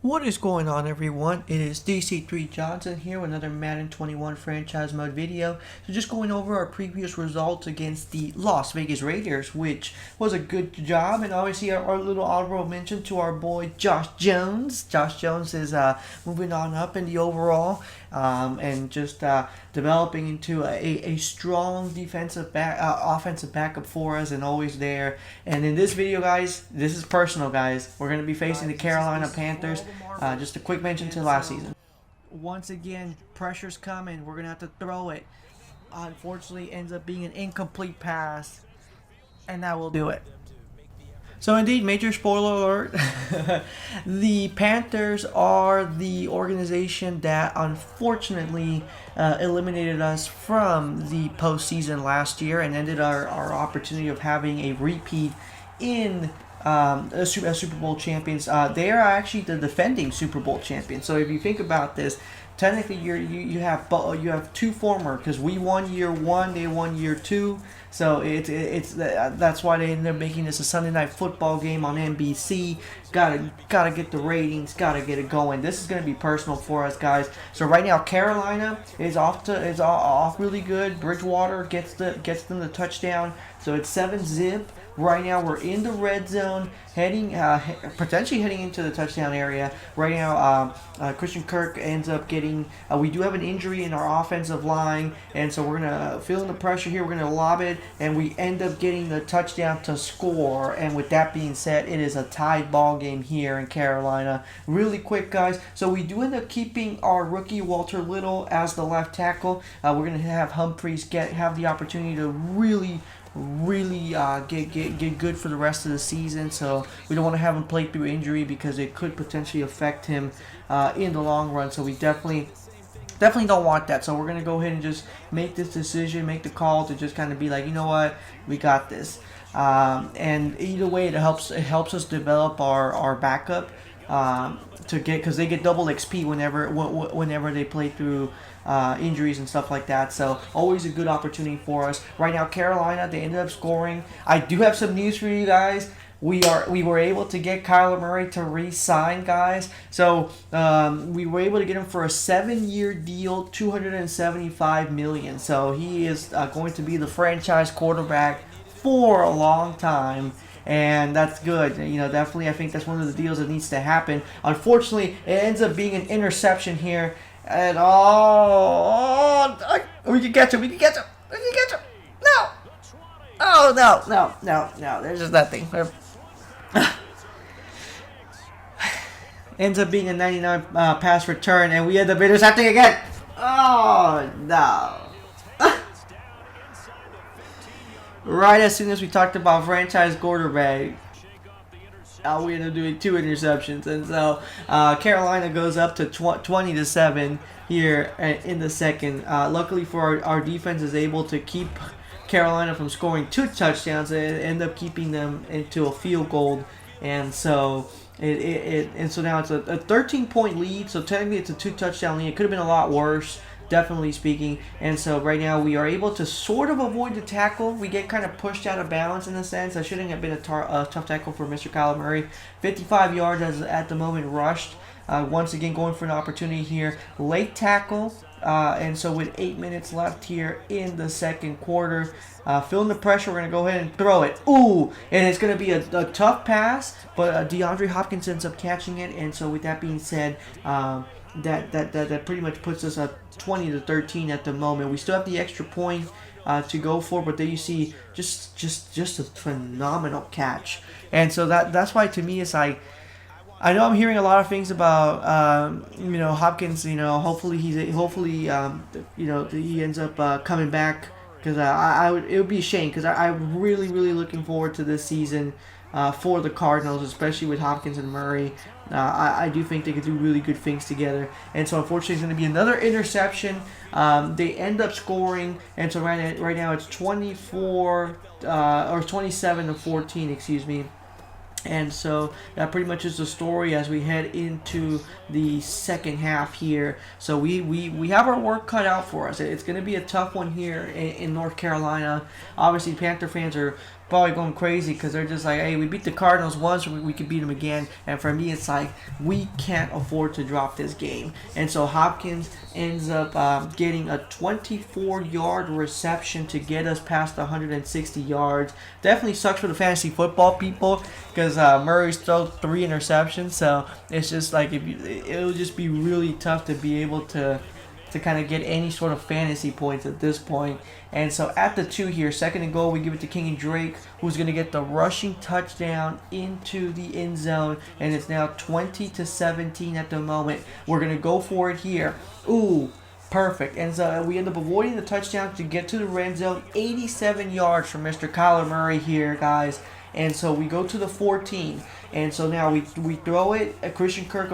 What is going on, everyone? It is DC3 Johnson here with another Madden 21 franchise mode video. So just going over our previous results against the Las Vegas Raiders, which was a good job. And obviously our little honorable mention to our boy Josh Jones. Josh Jones is moving on up in the overall and just developing into a strong offensive backup for us and always there. And in this video, guys, this is personal, guys. We're going to be facing the Carolina Panthers. Just a quick mention to last season. Once again, pressure's coming. We're going to have to throw it. Unfortunately, ends up being an incomplete pass. And that will do it. So indeed, major spoiler alert, the Panthers are the organization that unfortunately eliminated us from the postseason last year and ended our opportunity of having a repeat in as Super Bowl champions. They are actually the defending Super Bowl champions. So if you think about this, technically you have two former, because we won year one, they won year two. So that's why they ended up making this a Sunday Night Football game on NBC. Gotta get the ratings, gotta get it going. This is gonna be personal for us, guys. So right now Carolina is off really good. Bridgewater gets them the touchdown. So it's 7-zip. Right now we're in the red zone, potentially heading into the touchdown area. Right now, Christian Kirk ends up getting. We do have an injury in our offensive line, and so we're gonna feel the pressure here. We're gonna lob it, and we end up getting the touchdown to score. And with that being said, it is a tied ball game here in Carolina. Really quick, guys. So we do end up keeping our rookie Walter Little as the left tackle. We're gonna have Humphreys have the opportunity to really get good for the rest of the season. So we don't want to have him play through injury because it could potentially affect him in the long run. So we definitely don't want that. So we're going to go ahead and just make this decision, make the call to just kind of be like, you know what, we got this. And either way, it helps us develop our backup because they get double XP whenever they play through injuries and stuff like that. So always a good opportunity for us. Right now, Carolina, they ended up scoring. I do have some news for you guys. We were able to get Kyler Murray to re-sign, guys. So we were able to get him for a 7-year deal, $275 million. So he is going to be the franchise quarterback for a long time. And that's good. You know, definitely I think that's one of the deals that needs to happen. Unfortunately, it ends up being an interception here. And we can catch him. No. Oh, no. There's just nothing. Ends up being a 99 pass return, and we end up intercepting again. Oh, no. Right as soon as we talked about franchise quarterback, we ended up doing 2 interceptions, and so Carolina goes up to 20-7 here in the second. Luckily for our defense is able to keep Carolina from scoring 2 touchdowns and end up keeping them into a field goal, and so so now it's a 13-point lead. So technically it's a 2-touchdown lead. It could have been a lot worse, definitely speaking. And so right now we are able to sort of avoid the tackle. We get kind of pushed out of balance in a sense. That shouldn't have been a tough tackle for Mr. Kyler Murray. 55 yards at the moment rushed. Once again going for an opportunity here. Late tackle. And so with 8 minutes left here in the second quarter, feeling the pressure, we're going to go ahead and throw it. Ooh! And it's going to be a tough pass, but DeAndre Hopkins ends up catching it. And so with that being said, that pretty much puts us at 20-13 at the moment. We still have the extra point to go for, but there you see just a phenomenal catch. And so that's why to me it's like, I know I'm hearing a lot of things about Hopkins. Hopefully he ends up coming back, because it would be a shame, because I'm really looking forward to this season for the Cardinals, especially with Hopkins and Murray. I do think they could do really good things together. And so unfortunately it's going to be another interception. They end up scoring, and so right now it's 27-14, excuse me. And so that pretty much is the story as we head into the second half here. So we have our work cut out for us. It's going to be a tough one here in North Carolina. Obviously, Panther fans are probably going crazy because they're just like, hey, we beat the Cardinals once, we could beat them again. And for me, it's like, we can't afford to drop this game. And so Hopkins ends up getting a 24-yard reception to get us past 160 yards. Definitely sucks for the fantasy football people because Murray's thrown 3 interceptions. So it's just like, it'll just be really tough to be able to kind of get any sort of fantasy points at this point. And so at the 2 here, 2nd and goal, we give it to King and Drake, who's going to get the rushing touchdown into the end zone. And it's now 20-17 at the moment. We're going to go for it here. Ooh, perfect. And so we end up avoiding the touchdown to get to the red zone. 87 yards from Mr. Kyler Murray here, guys. And so we go to the 14. And so now we throw it. Christian Kirk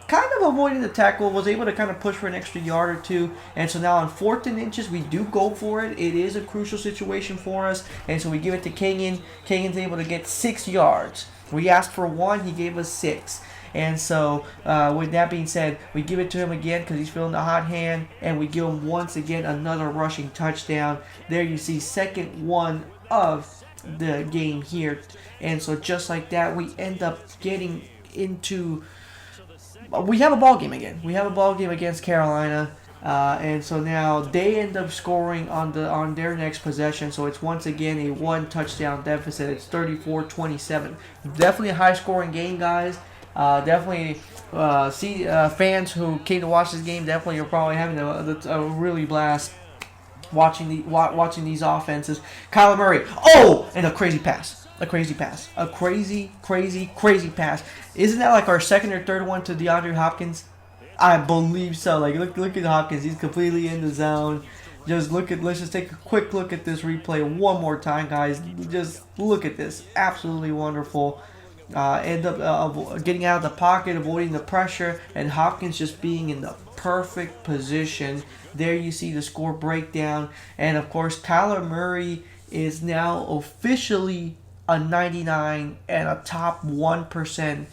kind of avoiding the tackle, was able to kind of push for an extra yard or 2. And so now on 4th and inches, we do go for it. It is a crucial situation for us. And so we give it to Kenyon. Kenyon's able to get 6 yards. We asked for 1, he gave us 6. And so with that being said, we give it to him again because he's feeling the hot hand. And we give him once again another rushing touchdown. There you see, 2nd one of the game here. And so just like that, we end up getting into... We have a ball game again. We have a ball game against Carolina, and so now they end up scoring on their next possession. So it's once again a 1 touchdown deficit. It's 34-27. Definitely a high scoring game, guys. Definitely fans who came to watch this game definitely are probably having a really blast watching these offenses. Kyler Murray, and a crazy pass. A crazy pass. A crazy pass. Isn't that like our 2nd or 3rd one to DeAndre Hopkins? I believe so. Like, look at Hopkins. He's completely in the zone. Let's just take a quick look at this replay one more time, guys. Just look at this. Absolutely wonderful. End up getting out of the pocket, avoiding the pressure, and Hopkins just being in the perfect position. There you see the score breakdown. And, of course, Kyler Murray is now officially a 99 and a top 1%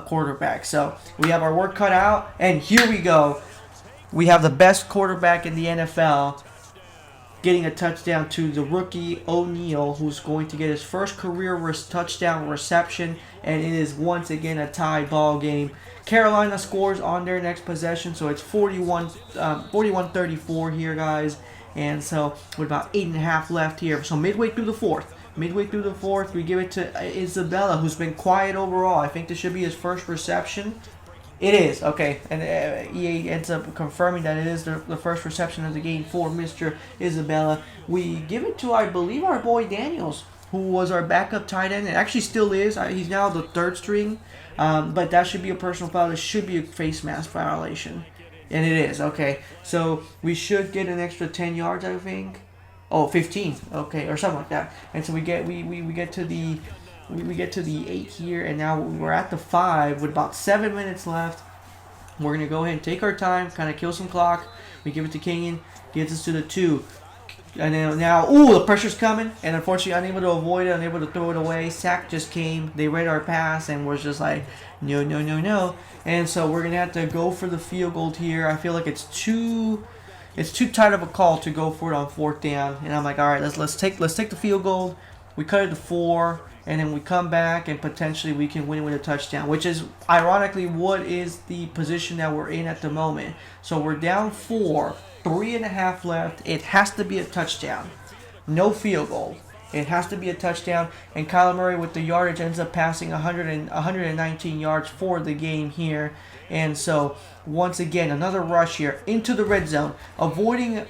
quarterback. So we have our work cut out, and here we go. We have the best quarterback in the NFL getting a touchdown to the rookie O'Neal, who's going to get his first career touchdown reception, and it is once again a tied ball game. Carolina scores on their next possession, so it's 41-34 here, guys. And so with about 8.5 left here, so midway through the fourth, we give it to Isabella, who's been quiet overall. I think this should be his first reception. It is, okay. And EA ends up confirming that it is the first reception of the game for Mr. Isabella. We give it to, I believe, our boy Daniels, who was our backup tight end. It actually still is. He's now the 3rd string. But that should be a personal foul. This should be a face mask violation. And it is, okay. So we should get an extra 10 yards, I think. 15, okay, or something like that. And so we get to the 8 here, and now we're at the 5 with about 7 minutes left. We're gonna go ahead and take our time, kind of kill some clock. We give it to Kenyon, gets us to the 2, and then now, the pressure's coming, and unfortunately unable to avoid it, unable to throw it away. Sack just came. They read our pass and was just like, no. And so we're gonna have to go for the field goal here. I feel like it's too tight of a call to go for it on 4th down, and I'm like, all right, let's take the field goal. We cut it to 4, and then we come back and potentially we can win with a touchdown, which is ironically what is the position that we're in at the moment. So we're down 4, 3.5 left. It has to be a touchdown, no field goal. It has to be a touchdown, and Kyler Murray with the yardage ends up passing 119 yards for the game here. And so once again, another rush here into the red zone, avoiding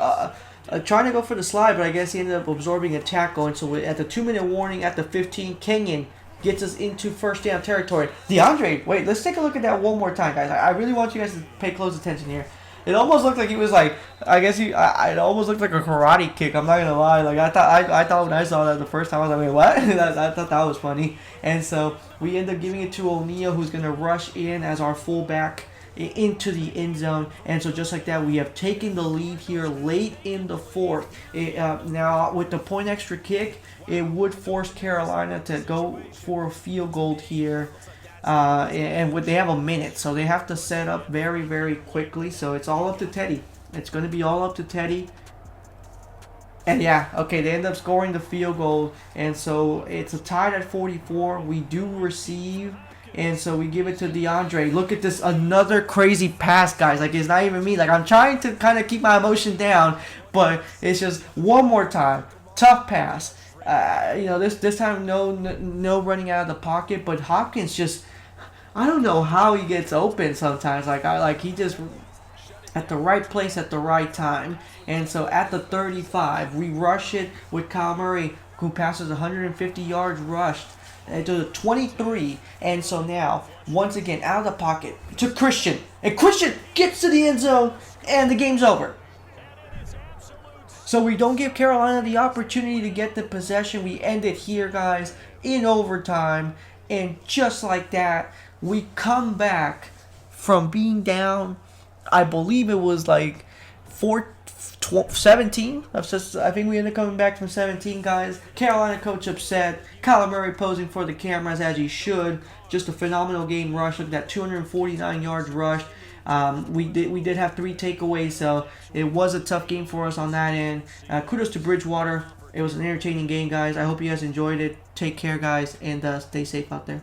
trying to go for the slide, but I guess he ended up absorbing a tackle. And so at the 2-minute warning at the 15, Kenyon gets us into 1st down territory. DeAndre, wait, let's take a look at that one more time, guys. I really want you guys to pay close attention here. It almost looked like he was like, it almost looked like a karate kick. I'm not gonna lie. Like I thought when I saw that the first time, I was like, wait, what? I thought that was funny. And so we end up giving it to O'Neal, who's gonna rush in as our fullback into the end zone. And so just like that, we have taken the lead here late in the 4th. Now with the point extra kick, it would force Carolina to go for a field goal here. And they have a minute, so they have to set up very, very quickly. So it's all up to Teddy. It's going to be all up to Teddy. And yeah, okay, they end up scoring the field goal, and so it's a tie at 44. We do receive, and so we give it to DeAndre. Look at this, another crazy pass, guys. Like, it's not even me. Like, I'm trying to kind of keep my emotion down, but it's just one more time. Tough pass. This time no running out of the pocket, but Hopkins just, I don't know how he gets open sometimes. He just at the right place at the right time. And so at the 35, we rush it with Kyle Murray, who passes 150 yards rushed to the 23. And so now, once again, out of the pocket to Christian. And Christian gets to the end zone, and the game's over. So we don't give Carolina the opportunity to get the possession. We end it here, guys, in overtime. And just like that, we come back from being down, I believe it was like 17. I think we ended up coming back from 17, guys. Carolina coach upset. Kyler Murray posing for the cameras as he should. Just a phenomenal game rush. Look at that, 249 yards rushed. We did have 3 takeaways, so it was a tough game for us on that end. Kudos to Bridgewater. It was an entertaining game, guys. I hope you guys enjoyed it. Take care, guys, and stay safe out there.